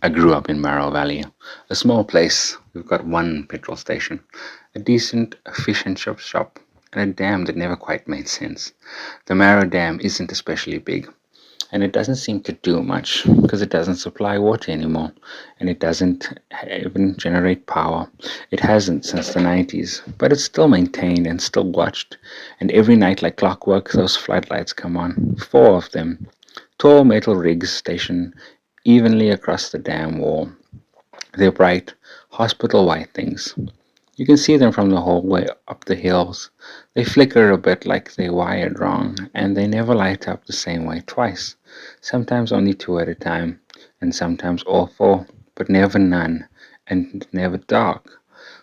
I grew up in Marrow Valley, a small place. We've got one petrol station, a decent fish and chip shop, and a dam that never quite made sense. The Marrow Dam isn't especially big, and it doesn't seem to do much because it doesn't supply water anymore, and it doesn't even generate power. It hasn't since the 90s, but it's still maintained and still watched, and every night like clockwork those floodlights come on, four of them, tall metal rigs stationed evenly across the dam wall. They're bright, hospital white things. You can see them from the hallway up the hills. They flicker a bit like they're wired wrong, and they never light up the same way twice. Sometimes only two at a time, and sometimes all four, but never none, and never dark.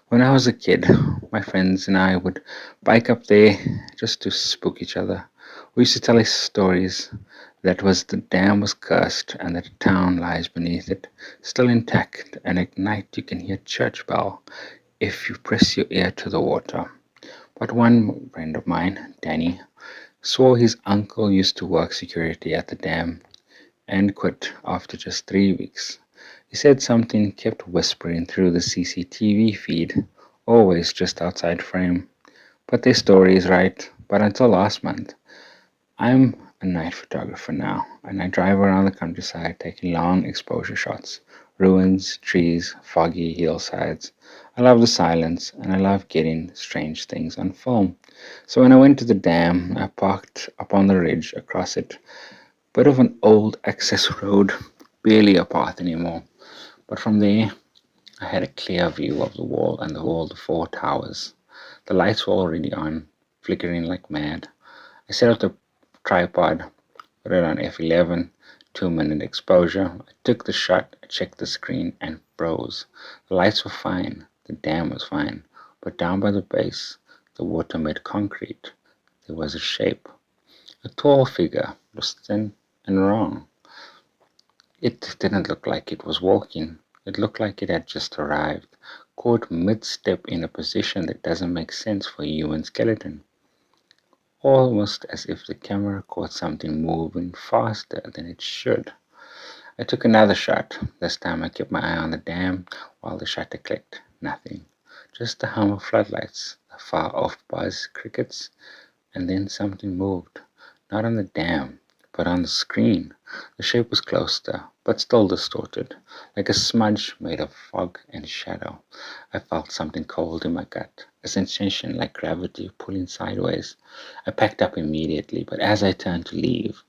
When I was a kid, my friends and I would bike up there just to spook each other. We used to tell us stories that was the dam was cursed and that a town lies beneath it, still intact, and at night you can hear church bell if you press your ear to the water. But one friend of mine, Danny, swore his uncle used to work security at the dam and quit after just 3 weeks. He said something kept whispering through the CCTV feed, always just outside frame. But their story is right. But until last month, I'm a night photographer now, and I drive around the countryside taking long exposure shots. Ruins, trees, foggy hillsides. I love the silence, and I love getting strange things on film. So when I went to the dam, I parked up on the ridge across it. Bit of an old access road, barely a path anymore. But from there, I had a clear view of the wall and all the four towers. The lights were already on, flickering like mad. I set up the tripod, put it on f11, 2 minute exposure. I took the shot, I checked the screen, and froze. The lights were fine, the dam was fine, but down by the base, the water made concrete. There was a shape, a tall figure, was thin and wrong. It didn't look like it was walking. It looked like it had just arrived, caught mid-step in a position that doesn't make sense for a human skeleton. Almost as if the camera caught something moving faster than it should. I took another shot. This time I kept my eye on the dam while the shutter clicked. Nothing. Just the hum of floodlights, the far off buzz crickets, and then something moved. Not on the dam, but on the screen. The shape was closer, but still distorted, like a smudge made of fog and shadow. I felt something cold in my gut, a sensation like gravity pulling sideways. I packed up immediately, but as I turned to leave,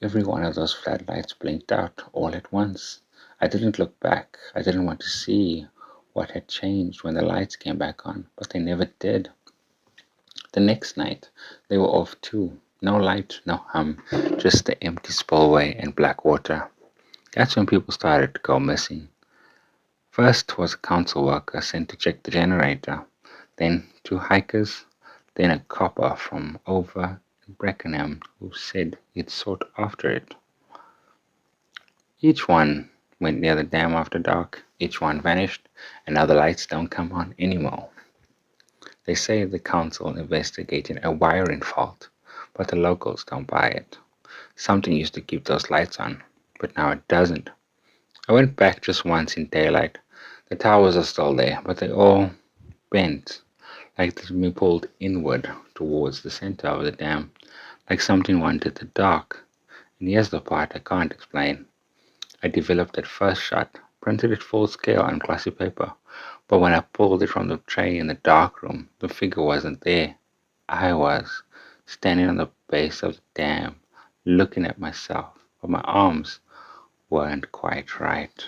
every one of those floodlights blinked out all at once. I didn't look back. I didn't want to see what had changed when the lights came back on, but they never did. The next night, they were off too. No light, no hum, just the empty spillway and black water. That's when people started to go missing. First was a council worker sent to check the generator, then two hikers, then a copper from over in Breckenham who said he'd sought after it. Each one went near the dam after dark, each one vanished, and now the lights don't come on anymore. They say the council investigating a wiring fault, but the locals don't buy it. Something used to keep those lights on, but now it doesn't. I went back just once in daylight. The towers are still there, but they all bent, like they'd been pulled inward towards the center of the dam, like something wanted the dark. And here's the part I can't explain. I developed that first shot, printed it full scale on glossy paper, but when I pulled it from the tray in the dark room, the figure wasn't there. I was, standing on the base of the dam, looking at myself, but my arms weren't quite right.